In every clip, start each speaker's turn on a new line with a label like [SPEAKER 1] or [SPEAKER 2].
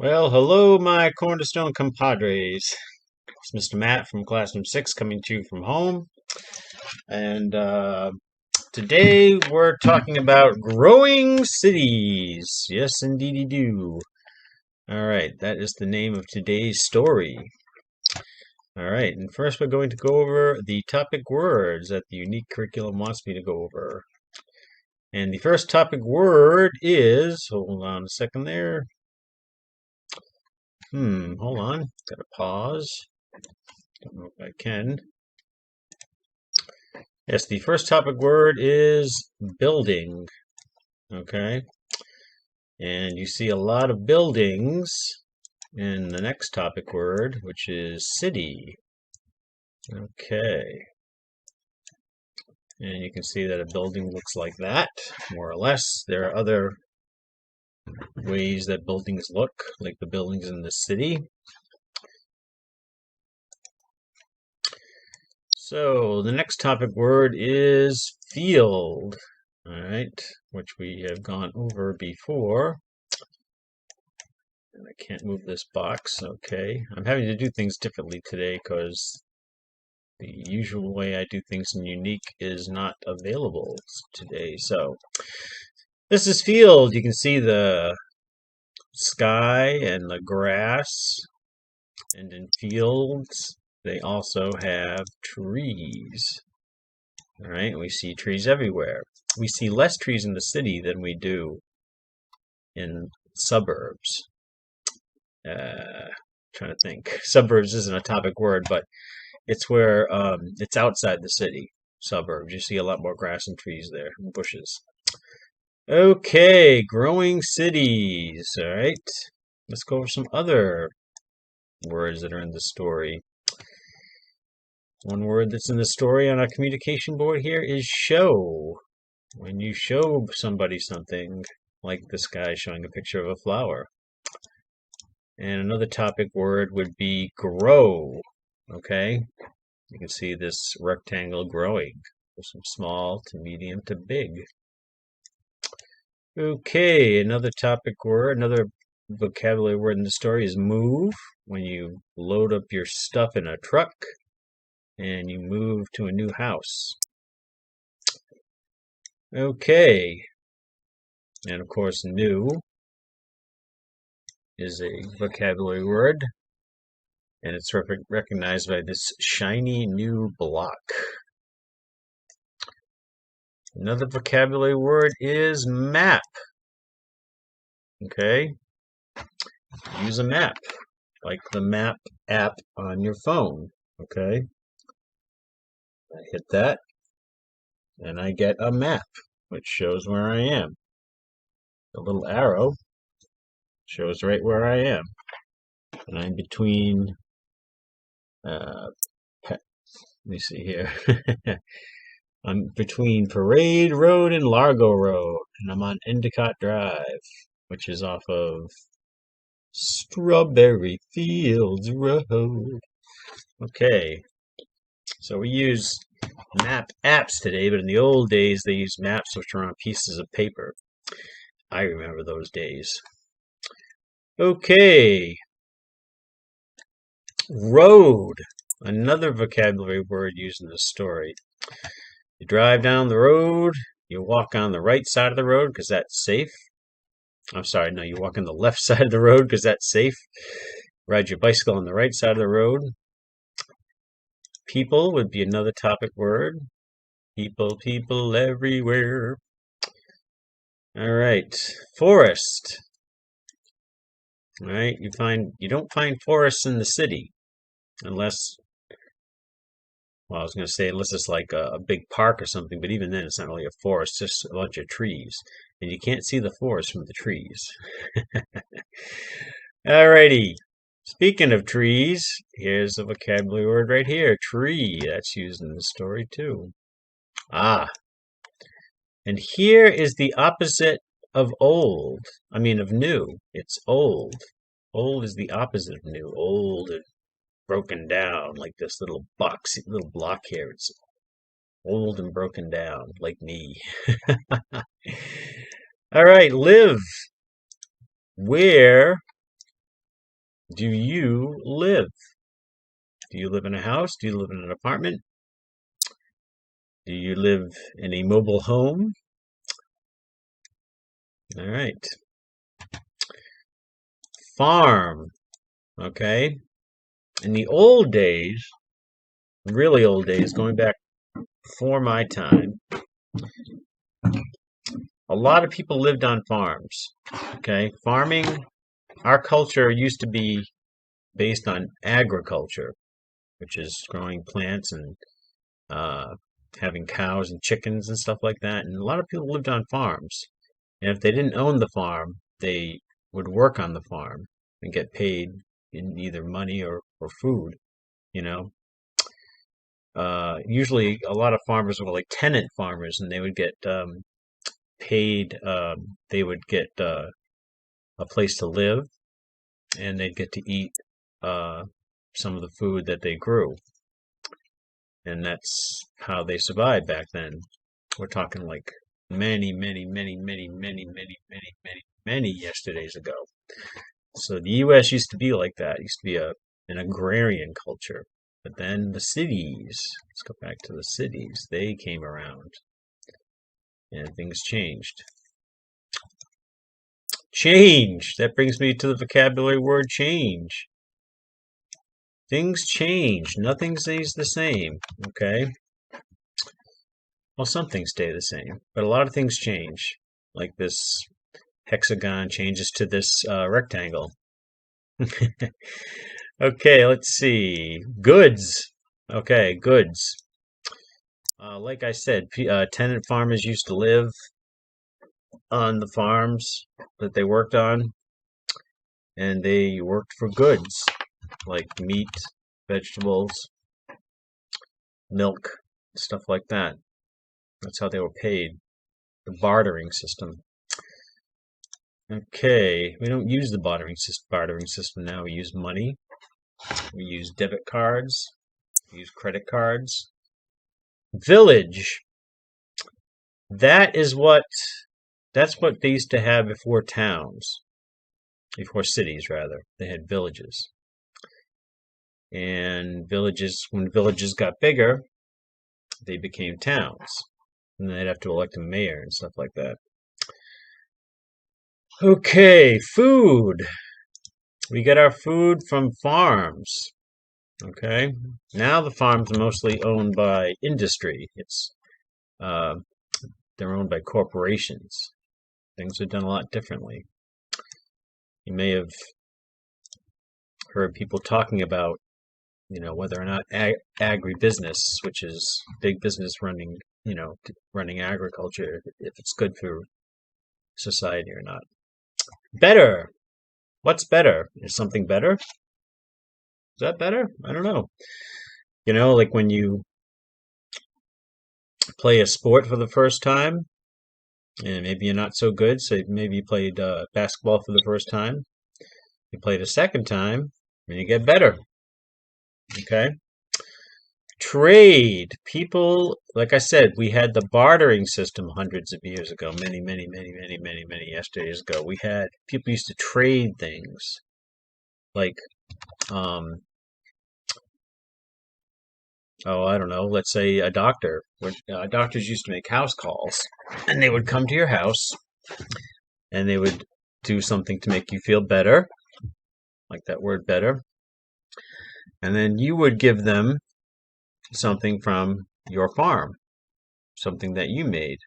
[SPEAKER 1] Well, hello, my Cornerstone compadres. It's Mr. Matt from Classroom 6 coming to you from home. And today we're talking about growing cities. Yes, indeedy do. All right, that is the name of today's story. All right, and first we're going to go over the topic words that the unique curriculum wants me to go over. And the first topic word is, hold on a second there. Hold on, gotta pause. Don't know if I can. Yes, the first topic word is building. Okay. And you see a lot of buildings in the next topic word, which is city. Okay. And you can see that a building looks like that, more or less. There are other ways that buildings look, like the buildings in the city. So the next topic word is field. All right, which we have gone over before. And I can't move this box. Okay, I'm having to do things differently today because the usual way I do things in Unique is not available today. So this is field. You can see the sky and the grass. And in fields, they also have trees. All right, we see trees everywhere. We see less trees in the city than we do in suburbs. Trying to think. Suburbs isn't a topic word, but it's where it's outside the city. Suburbs. You see a lot more grass and trees there, and bushes. Okay, growing cities. All right. Let's go over some other words that are in the story. One word that's in the story on our communication board here is show. When you show somebody something, like this guy showing a picture of a flower. And another topic word would be grow. Okay? You can see this rectangle growing from small to medium to big. Okay, another topic word, another vocabulary word in the story is move. When you load up your stuff in a truck and you move to a new house. Okay, and of course, new is a vocabulary word, and it's recognized by this shiny new block. Another vocabulary word is map. Okay, use a map, like the map app on your phone. Okay, I hit that, and I get a map, which shows where I am. The little arrow shows right where I am. And I'm between, let me see here. I'm between Parade Road and Largo Road, and I'm on Endicott Drive, which is off of Strawberry Fields Road. Okay, so we use map apps today, but in the old days they used maps which were on pieces of paper. I remember those days. Okay, road, another vocabulary word used in this story. You drive down the road, you walk on the right side of the road because that's safe. I'm sorry, no, you walk on the left side of the road because that's safe. Ride your bicycle on the right side of the road. People would be another topic word. People everywhere. All right, forest. All right, you don't find forests in the city unless, well, I was going to say unless it's like a big park or something, but even then it's not really a forest, it's just a bunch of trees. And you can't see the forest from the trees. Alrighty. Speaking of trees, here's a vocabulary word right here. Tree. That's used in the story too. Ah. And here is the opposite of old. I mean of new. It's old. Old is the opposite of new. Old and broken down, like this little block here. It's old and broken down, like me. All right, live. Where do you live? Do you live in a house? Do you live in an apartment? Do you live in a mobile home? All right. Farm. Okay. In the old days, really old days, going back before my time, a lot of people lived on farms. Okay. Farming, our culture used to be based on agriculture, which is growing plants and uh, having cows and chickens and stuff like that. And a lot of people lived on farms. And if they didn't own the farm, they would work on the farm and get paid in either money or food, you know. Usually a lot of farmers were like tenant farmers and they would get paid, they would get a place to live and they'd get to eat uh, some of the food that they grew. And that's how they survived back then. We're talking like many yesterdays ago. So the U.S. used to be like that. It used to be an agrarian culture. But then the cities, let's go back to the cities, they came around and things changed. Change! That brings me to the vocabulary word change. Things change. Nothing stays the same, okay? Well, some things stay the same, but a lot of things change. Like this hexagon changes to this rectangle. Okay, let's see. Goods. Okay, goods. Like I said, tenant farmers used to live on the farms that they worked on, and they worked for goods like meat, vegetables, milk, stuff like that. That's how they were paid. The bartering system. Okay, we don't use the bartering system now. We use money. We use debit cards. We use credit cards. Village. That's what they used to have before towns. Before cities, rather. They had villages. And when villages got bigger, they became towns. And they'd have to elect a mayor and stuff like that. Okay, food. We get our food from farms. Okay, now the farms are mostly owned by industry. They're owned by corporations. Things are done a lot differently. You may have heard people talking about, whether or not agribusiness, which is big business running, running agriculture, if it's good for society or not. Better. What's better? Is something better? Is that better? I don't know. Like when you play a sport for the first time, and maybe you're not so good, so maybe you played basketball for the first time. You played a second time, and you get better. Okay? Trade. People, like I said, we had the bartering system hundreds of years ago, many yesterdays ago. People used to trade things. Like, I don't know, let's say a doctor. Doctors used to make house calls, and they would come to your house, and they would do something to make you feel better, like that word better, and then you would give them something from your farm, something that you made,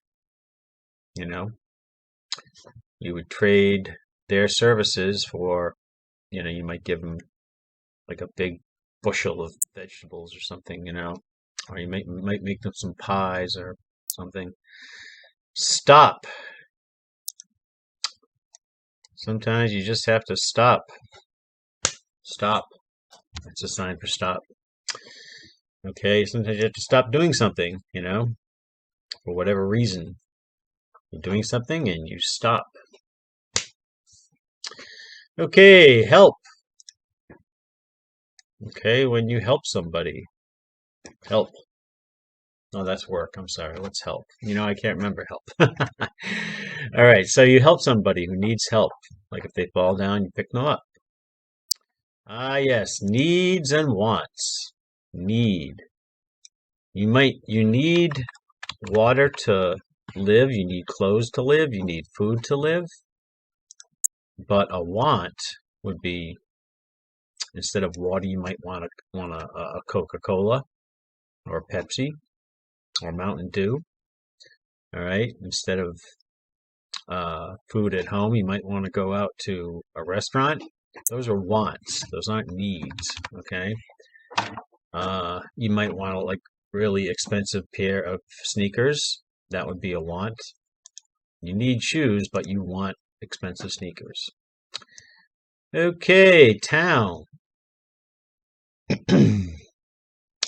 [SPEAKER 1] You would trade their services for, you might give them like a big bushel of vegetables or something, or you might make them some pies or something. Stop. Sometimes you just have to stop. Stop. That's a sign for stop. Okay, sometimes you have to stop doing something, for whatever reason. You're doing something and you stop. Okay, help. Okay, when you help somebody. Help. Oh, that's work. I'm sorry. What's help? I can't remember help. All right, so you help somebody who needs help. Like if they fall down, you pick them up. Ah, yes, needs and wants. Need. You need water to live, you need clothes to live, you need food to live, but a want would be instead of water, you might want a Coca-Cola or Pepsi or Mountain Dew. All right, instead of food at home, you might want to go out to a restaurant. Those are wants. Those aren't needs. Okay. You might want a like really expensive pair of sneakers. That would be a want. You need shoes, but you want expensive sneakers. Okay, town.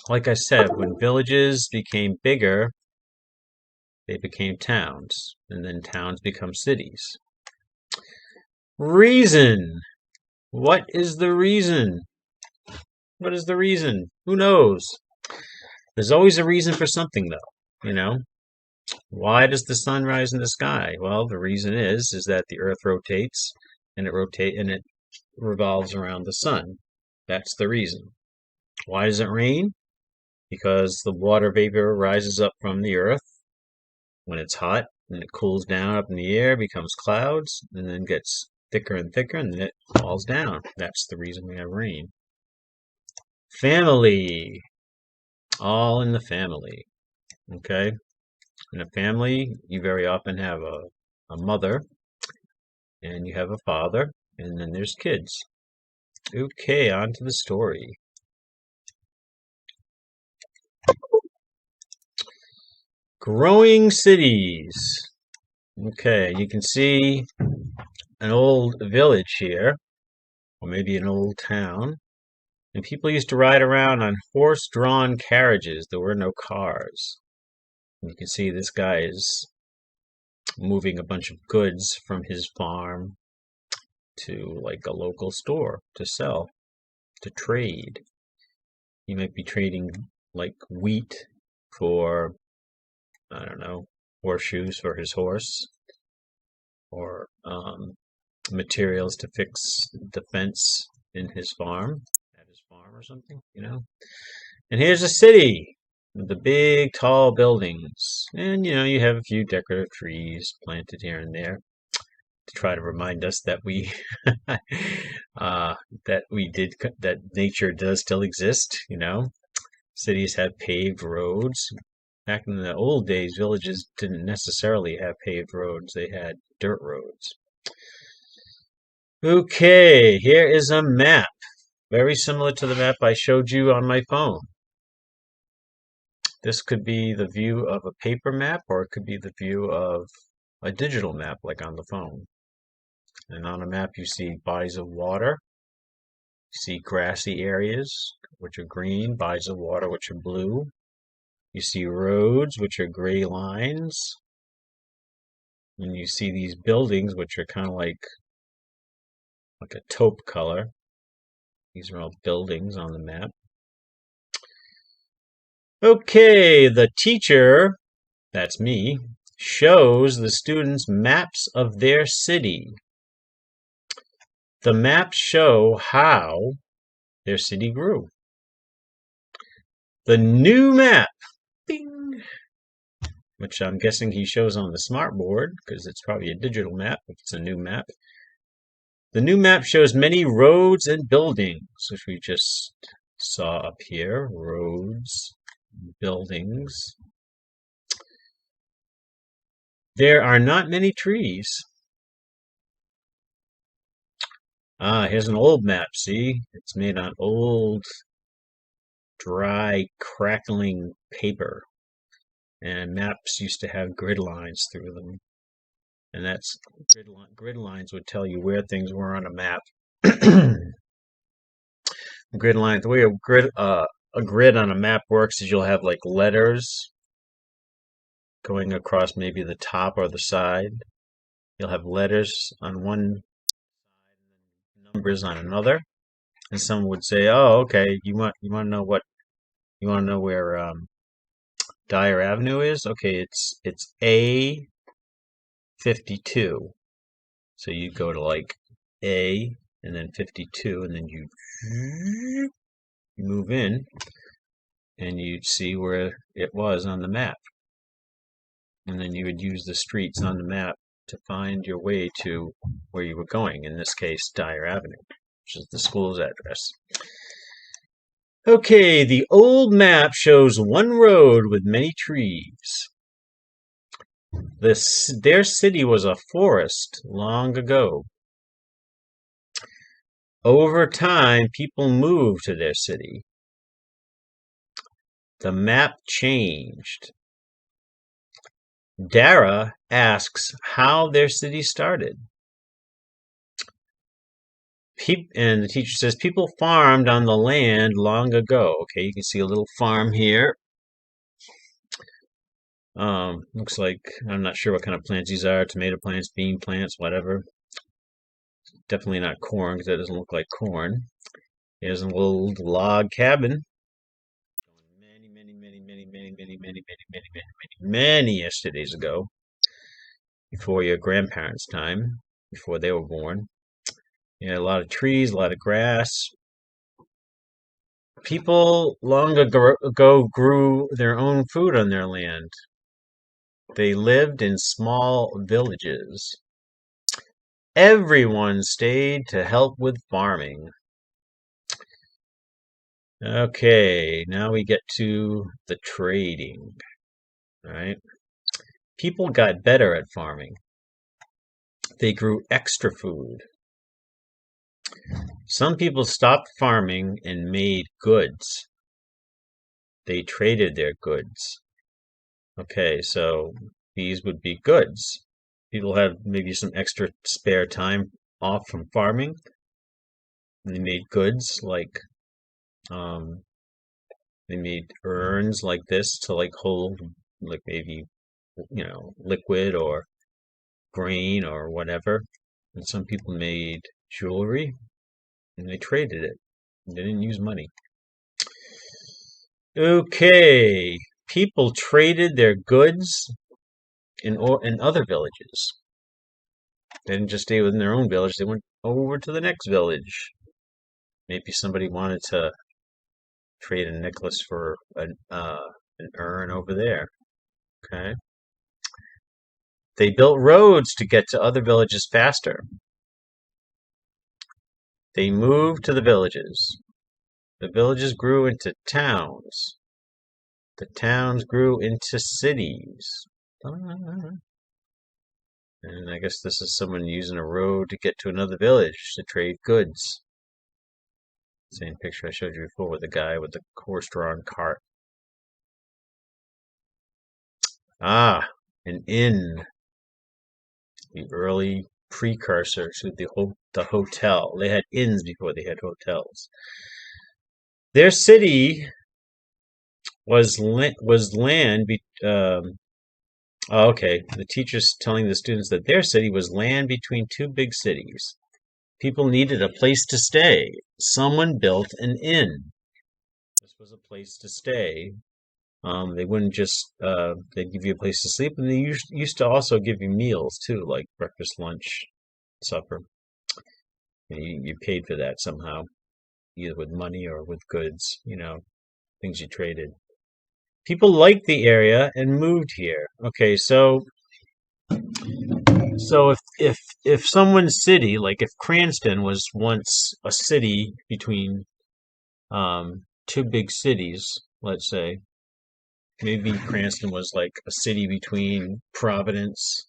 [SPEAKER 1] Like I said, when villages became bigger, they became towns, and then towns become cities. Reason. What is the reason? What is the reason? Who knows? There's always a reason for something, though. Why does the sun rise in the sky? Well, the reason is that the Earth rotates, and it revolves around the sun. That's the reason. Why does it rain? Because the water vapor rises up from the Earth when it's hot, and it cools down up in the air, becomes clouds, and then gets thicker and thicker, and then it falls down. That's the reason we have rain. Family. All in the family. Okay? In a family, you very often have a mother, and you have a father, and then there's kids. Okay, on to the story. Growing cities. Okay, you can see an old village here, or maybe an old town. And people used to ride around on horse-drawn carriages. There were no cars. And you can see this guy is moving a bunch of goods from his farm to like a local store to sell, to trade. He might be trading like wheat for, I don't know, horseshoes for his horse, or materials to fix the fence in his farm, at his farm or something. And here's a city with the big, tall buildings. And, you have a few decorative trees planted here and there to try to remind us that that nature does still exist. Cities have paved roads. Back in the old days, villages didn't necessarily have paved roads. They had dirt roads. Okay, here is a map. Very similar to the map I showed you on my phone. This could be the view of a paper map, or it could be the view of a digital map, like on the phone. And on a map, you see bodies of water. You see grassy areas, which are green, bodies of water, which are blue. You see roads, which are gray lines. And you see these buildings, which are kind of like a taupe color. These are all buildings on the map. Okay, the teacher, that's me, shows the students maps of their city. The maps show how their city grew. The new map, bing, which I'm guessing he shows on the smartboard, because it's probably a digital map if it's a new map. The new map shows many roads and buildings, which we just saw up here. Roads, buildings. There are not many trees. Here's an old map, see? It's made on old, dry, crackling paper. And maps used to have grid lines through them. And that's grid lines would tell you where things were on a map. Grid lines, the way a grid on a map works is you'll have like letters going across maybe the top or the side. You'll have letters on one side and then numbers on another. And someone would say, "Oh, okay, you want to know where Dyer Avenue is? Okay, it's A52." So you go to like A and then 52, and then you move in, and you'd see where it was on the map. And then you would use the streets on the map to find your way to where you were going, in this case, Dyer Avenue, which is the school's address. Okay, the old map shows one road with many trees. Their city was a forest long ago. Over time, people moved to their city. The map changed. Dara asks how their city started. And the teacher says, people farmed on the land long ago. Okay, you can see a little farm here. Looks like, I'm not sure what kind of plants these are. Tomato plants, bean plants, whatever. Definitely not corn, because that doesn't look like corn. Here's a little log cabin. Many yesterdays ago. Before your grandparents' time. Before they were born. Yeah, a lot of trees, a lot of grass. People long ago grew their own food on their land. They lived in small villages. Everyone stayed to help with farming. Okay, now we get to the trading. All right. People got better at farming. They grew extra food. Some people stopped farming and made goods. They traded their goods. Okay, so these would be goods. People had maybe some extra spare time off from farming. And they made goods like they made urns like this to like hold like maybe liquid or grain or whatever. And some people made jewelry and they traded it. They didn't use money. Okay, people traded their goods in other villages. They didn't just stay within their own village, they went over to the next village. Maybe somebody wanted to trade a necklace for an urn over there. Okay. They built roads to get to other villages faster. They moved to the villages. The villages grew into towns. The towns grew into cities. And I guess this is someone using a road to get to another village to trade goods. Same picture I showed you before with the guy with the horse-drawn cart. Ah, an inn. The early precursor to the hotel. They had inns before they had hotels. Their city was land. Okay, the teacher's telling the students that their city was land between two big cities. People needed a place to stay. Someone built an inn. This was a place to stay. They wouldn't just, they'd give you a place to sleep, and they used to also give you meals too, like breakfast, lunch, supper. And you paid for that somehow, either with money or with goods, things you traded. People liked the area and moved here. Okay, so if someone's city, like if Cranston was once a city between two big cities, let's say, maybe Cranston was like a city between Providence,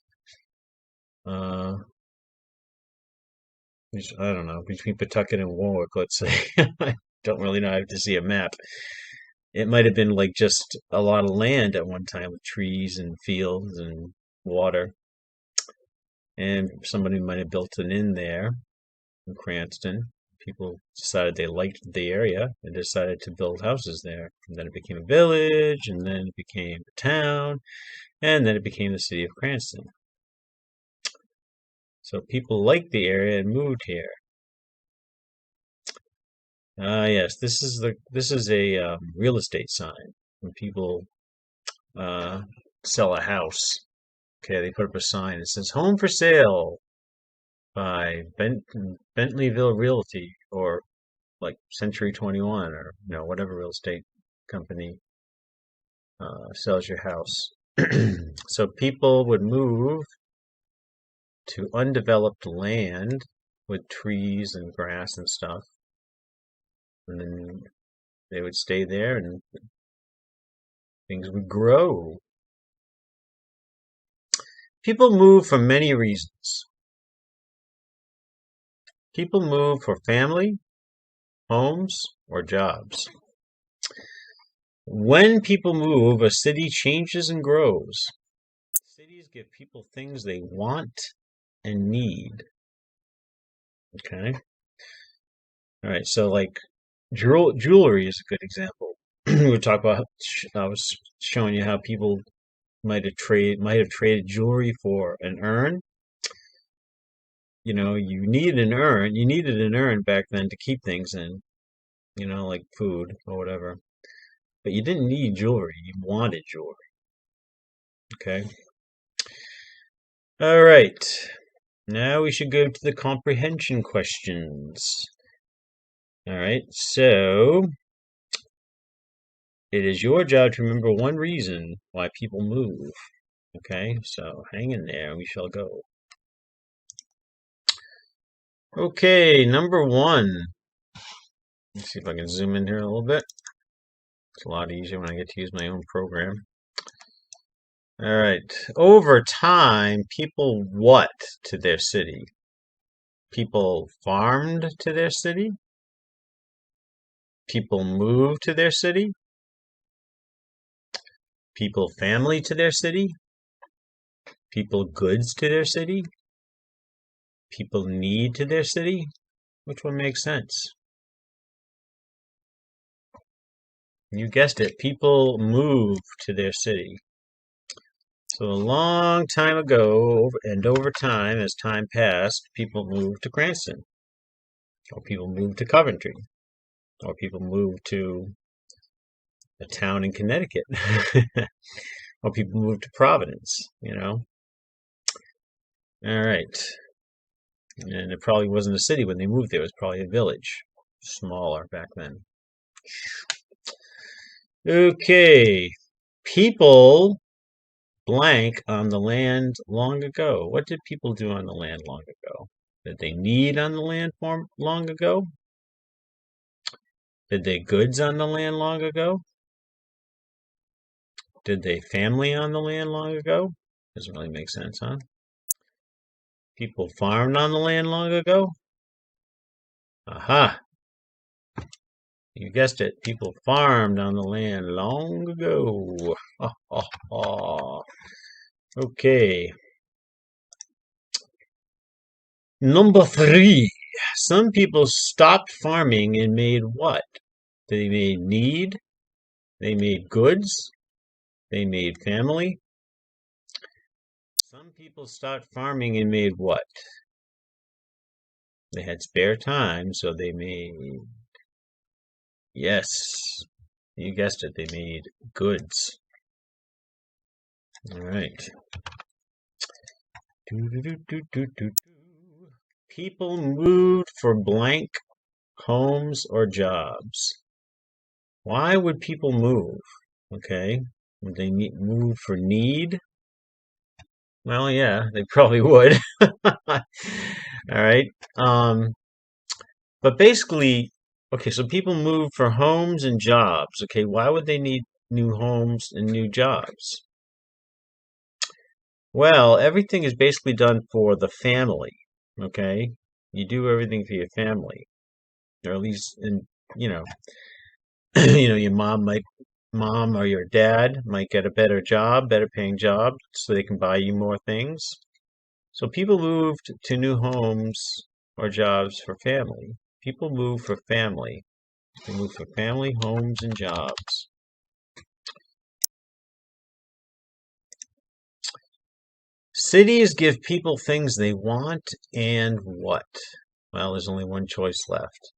[SPEAKER 1] I don't know, between Pawtucket and Warwick, let's say. I don't really know. I have to see a map. It might have been like just a lot of land at one time with trees and fields and water. And somebody might have built an inn there in Cranston. People decided they liked the area and decided to build houses there. And then it became a village, and then it became a town, and then it became the city of Cranston. So people liked the area and moved here. Yes, this is a real estate sign. When people sell a house, okay, they put up a sign that says "Home for sale." by Bentleyville Realty or like Century 21 or whatever real estate company sells your house. So people would move to undeveloped land with trees and grass and stuff, and then they would stay there and things would grow. People move for many reasons. People move for family, homes, or jobs. When people move, a city changes and grows. Cities give people things they want and need. Okay? All right, so like jewelry is a good example. We talk about, I was showing you how people might have traded jewelry for an urn. You needed an urn back then to keep things in, like food or whatever. But you didn't need jewelry, you wanted jewelry. Okay? All right. Now we should go to the comprehension questions. All right, so it is your job to remember one reason why people move. Okay, so hang in there, we shall go. Okay, number one. Let's see if I can zoom in here a little bit. It's a lot easier when I get to use my own program. All right, over time, people what to their city? People farmed to their city? People moved to their city? People family to their city? People goods to their city? People need to their city? Which one makes sense? You guessed it, people move to their city. So a long time ago, and over time, as time passed, people moved to Cranston, or people moved to Coventry, or people moved to a town in Connecticut, or people moved to Providence, All right. And it probably wasn't a city when they moved there. It was probably a village, smaller back then. Okay. People blank on the land long ago. What did people do on the land long ago? Did they need on the land long ago? Did they goods on the land long ago? Did they family on the land long ago? Doesn't really make sense, huh? People farmed on the land long ago? Aha! You guessed it. People farmed on the land long ago. Okay. Number 3. Some people stopped farming and made what? They made need. They made goods. They made family. Some people stopped farming and made what? They had spare time, so they made... Yes, you guessed it. They made goods. All right. People moved for blank homes or jobs. Why would people move? Okay. Would they move for need? Well, yeah, they probably would. All right. But basically, okay, so people move for homes and jobs. Okay, why would they need new homes and new jobs? Well, everything is basically done for the family. Okay, you do everything for your family, or at least, your mom or your dad might get a better job, better paying job, so they can buy you more things. So people moved to new homes or jobs for family. People move for family. They move for family, homes, and jobs. Cities give people things they want and what? Well, there's only one choice left.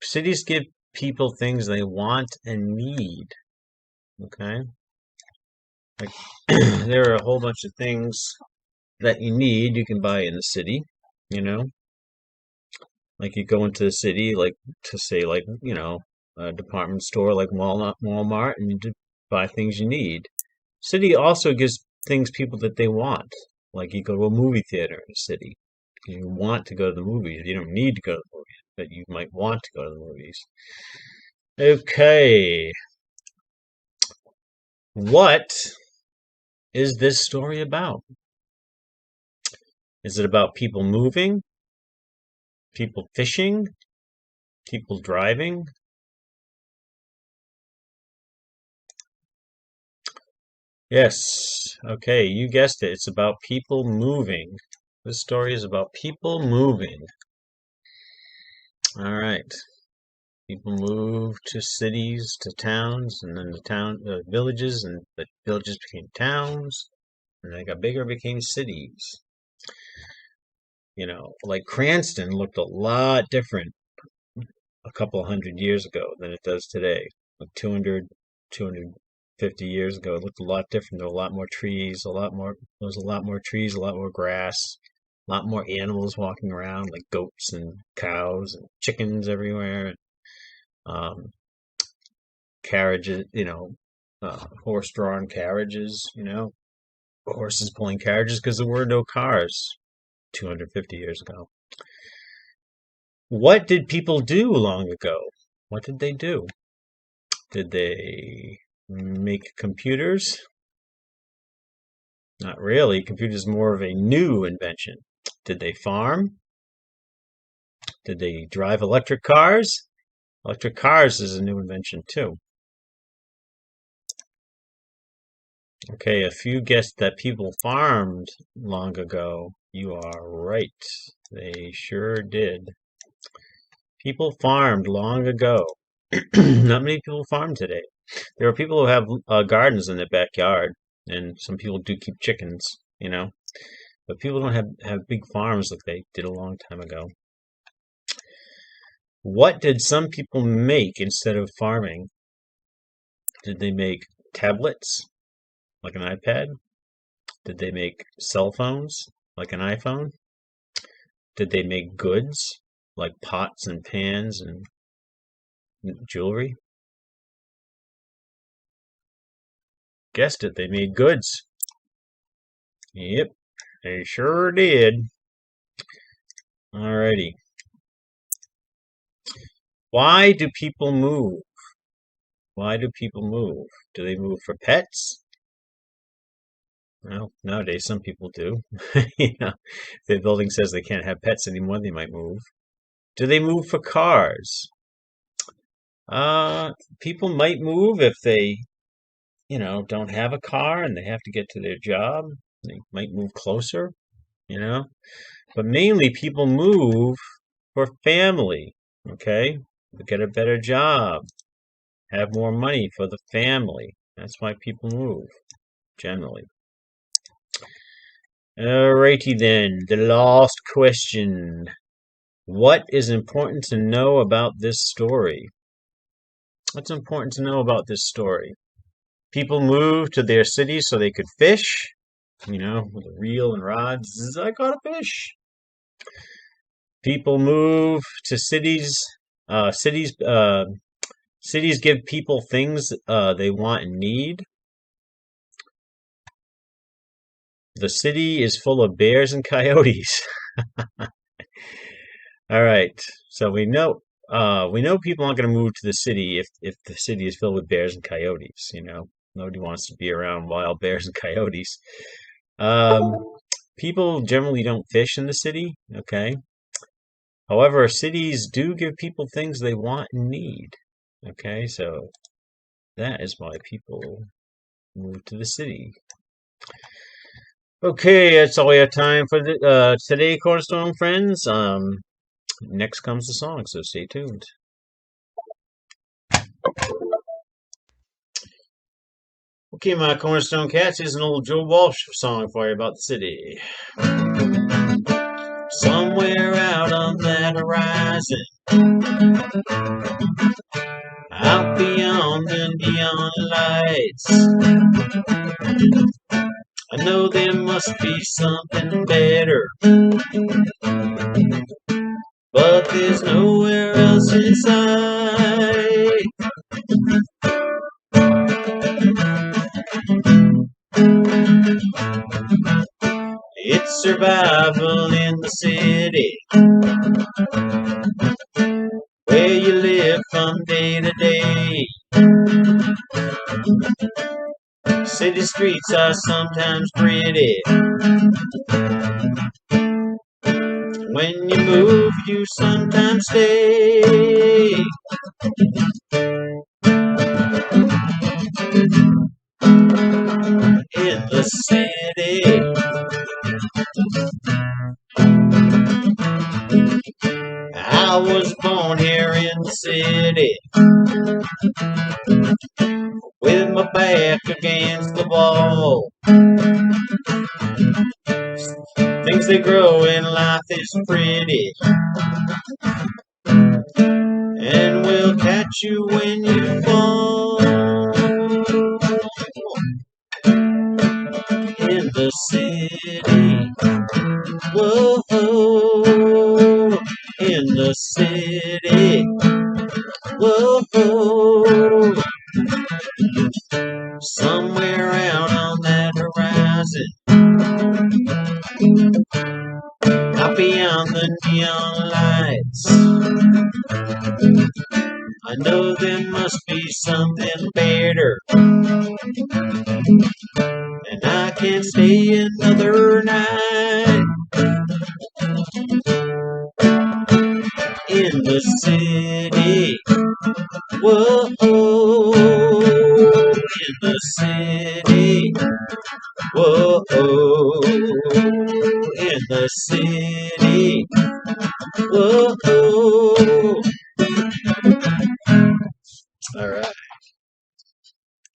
[SPEAKER 1] Cities give people things they want and need. Okay? Like, there are a whole bunch of things that you need you can buy in the city. you know? Like you go into the city, like to say, like, a department store like Walmart, and you buy things you need. City also gives things people that they want. Like you go to a movie theater in a city. You want to go to the movies. You don't need to go to the movies, but you might want to go to the movies. Okay. What is this story about? Is it about people moving? People fishing? People driving? Yes. Okay, you guessed it. It's about people moving. This story is about people moving. All right. People move to cities, to towns, and then villages, and the villages became towns, and they got bigger, became cities. Like Cranston looked a lot different a couple hundred years ago than it does today. Like 250 years ago, it looked a lot different. There were a lot more trees, there was a lot more trees, a lot more grass, a lot more animals walking around, like goats and cows and chickens everywhere. Um, Carriages, horse-drawn carriages, horses pulling carriages because there were no cars 250 years ago. What did people do long ago? What did they do? Did they make computers? Not really. Computers are more of a new invention. Did they farm? Did they drive electric cars? Electric cars is a new invention too. Okay, if you guessed that people farmed long ago, you are right. They sure did. People farmed long ago. Not many people farm today. There are people who have gardens in their backyard, and some people do keep chickens, but people don't have big farms like they did a long time ago. What did some people make instead of farming? Did they make tablets, like an iPad? Did they make cell phones, like an iPhone? Did they make goods, like pots and pans and jewelry? Guessed it, they made goods. Yep, they sure did. Alrighty. Why do people move? Why do people move? Do they move for pets? Well, nowadays some people do. If the building says they can't have pets anymore, they might move. Do they move for cars? People might move if they, don't have a car and they have to get to their job. They might move closer, But mainly people move for family, okay? Get a better job, have more money for the family. That's why people move, generally. Alrighty then, the last question. What is important to know about this story? What's important to know about this story? People moved to their cities so they could fish, with a reel and rods. I caught a fish. People move to cities. Cities give people things they want and need. The city is full of bears and coyotes. All right, so we know people aren't going to move to the city if the city is filled with bears and coyotes. Nobody wants to be around wild bears and coyotes. People generally don't fish in the city. Okay. However, cities do give people things they want and need. Okay, so that is why people move to the city. Okay, that's all we have time for today, Cornerstone friends. Next comes the song, so stay tuned. Okay, my Cornerstone cats, here's an old Joe Walsh song for you about the city. Somewhere out on that horizon, out beyond the neon lights, a I know there must be something better, but there's nowhere else in sight. It's survival in the city, where you live from day to day. City streets are sometimes pretty. When you move, you sometimes stay. In the city, I was born here in the city, with my back against the wall. Things that grow in life is pretty, and will catch you when you fall. In the city, whoa, in the city, whoa, somewhere out on that horizon, out beyond the neon lights, I know there must be something better, and I can't stay another night. In the city, whoa, in the city, whoa, in the city, whoa. All right.